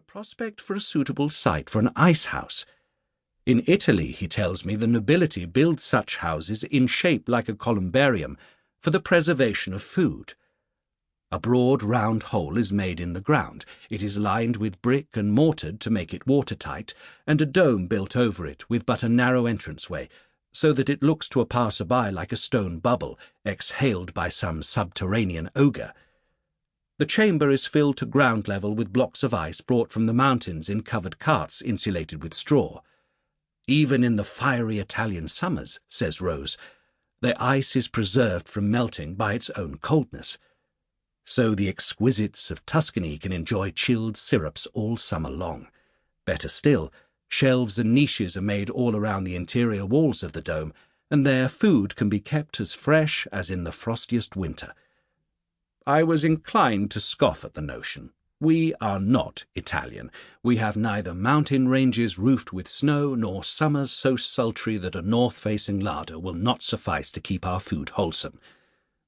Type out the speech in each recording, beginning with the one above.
prospect for a suitable site for an ice-house. In Italy, he tells me, the nobility build such houses in shape like a columbarium for the preservation of food. A broad round hole is made in the ground. It is lined with brick and mortared to make it watertight, and a dome built over it with but a narrow entranceway, so that it looks to a passer-by like a stone bubble exhaled by some subterranean ogre. The chamber is filled to ground level with blocks of ice brought from the mountains in covered carts insulated with straw. Even in the fiery Italian summers, says Rose, the ice is preserved from melting by its own coldness. So the exquisites of Tuscany can enjoy chilled syrups all summer long. Better still, shelves and niches are made all around the interior walls of the dome, and there food can be kept as fresh as in the frostiest winter. I was inclined to scoff at the notion. We are not Italian. We have neither mountain ranges roofed with snow nor summers so sultry that a north-facing larder will not suffice to keep our food wholesome.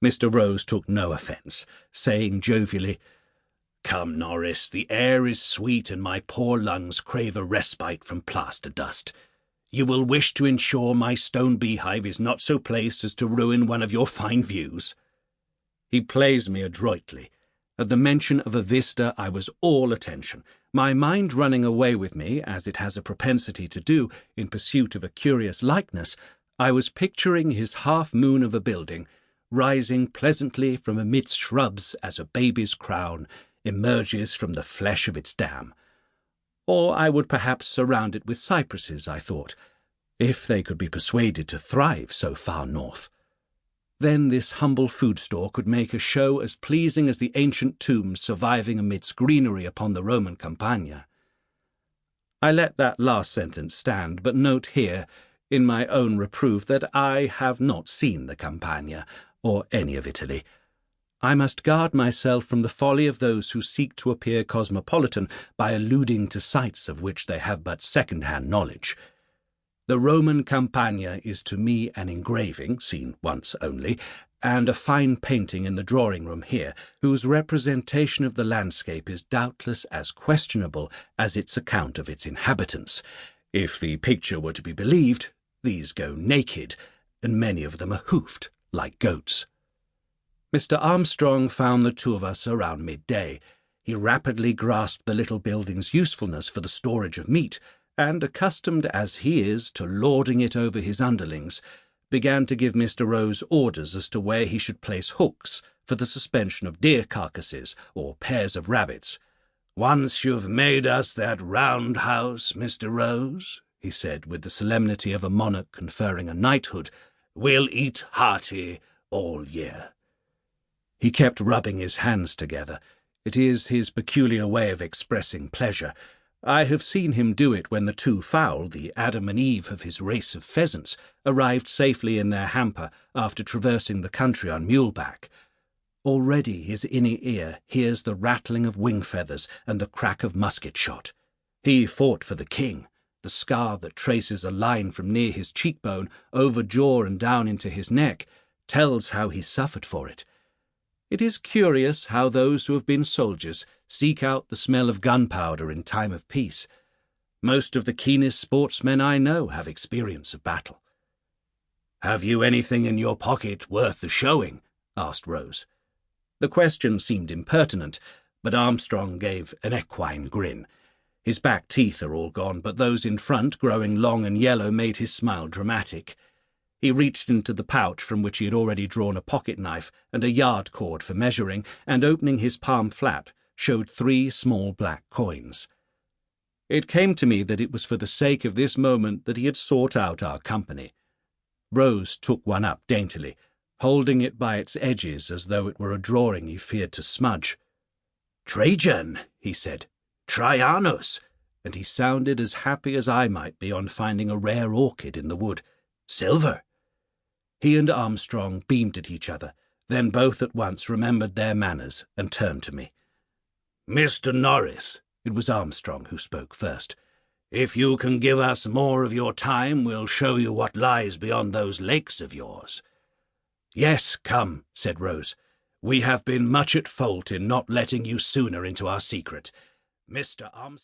Mr. Rose took no offence, saying jovially, "Come, Norris, the air is sweet and my poor lungs crave a respite from plaster dust. You will wish to ensure my stone beehive is not so placed as to ruin one of your fine views." He plays me adroitly. At the mention of a vista I was all attention, my mind running away with me, as it has a propensity to do, in pursuit of a curious likeness. I was picturing his half-moon of a building, rising pleasantly from amidst shrubs as a baby's crown emerges from the flesh of its dam. Or I would perhaps surround it with cypresses, I thought, if they could be persuaded to thrive so far north. Then this humble food store could make a show as pleasing as the ancient tombs surviving amidst greenery upon the Roman Campagna. I let that last sentence stand, but note here, in my own reproof, that I have not seen the Campagna, or any of Italy. I must guard myself from the folly of those who seek to appear cosmopolitan by alluding to sites of which they have but second-hand knowledge. The Roman Campagna is to me an engraving, seen once only, and a fine painting in the drawing-room here, whose representation of the landscape is doubtless as questionable as its account of its inhabitants. If the picture were to be believed, these go naked, and many of them are hoofed, like goats. Mr. Armstrong found the two of us around midday. He rapidly grasped the little building's usefulness for the storage of meat, and, accustomed as he is to lording it over his underlings, began to give Mr. Rose orders as to where he should place hooks for the suspension of deer carcasses or pairs of rabbits. "Once you've made us that roundhouse, Mr. Rose," he said, with the solemnity of a monarch conferring a knighthood, "we'll eat hearty all year." He kept rubbing his hands together. It is his peculiar way of expressing pleasure. I have seen him do it when the two fowl, the Adam and Eve of his race of pheasants, arrived safely in their hamper after traversing the country on muleback. Already his inner ear hears the rattling of wing feathers and the crack of musket shot. He fought for the king. The scar that traces a line from near his cheekbone, over jaw and down into his neck, tells how he suffered for it. It is curious how those who have been soldiers seek out the smell of gunpowder in time of peace. Most of the keenest sportsmen I know have experience of battle. "Have you anything in your pocket worth the showing?" asked Rose. The question seemed impertinent, but Armstrong gave an equine grin. His back teeth are all gone, but those in front, growing long and yellow, made his smile dramatic. He reached into the pouch from which he had already drawn a pocket-knife and a yard cord for measuring, and opening his palm flat, showed 3 small black coins. It came to me that it was for the sake of this moment that he had sought out our company. Rose took one up daintily, holding it by its edges as though it were a drawing he feared to smudge. "Trajan," he said. "Trianus," and he sounded as happy as I might be on finding a rare orchid in the wood. "Silver." He and Armstrong beamed at each other, then both at once remembered their manners and turned to me. "Mr. Norris," it was Armstrong who spoke first, "if you can give us more of your time, we'll show you what lies beyond those lakes of yours." "Yes, come," said Rose. "We have been much at fault in not letting you sooner into our secret. Mr. Armstrong."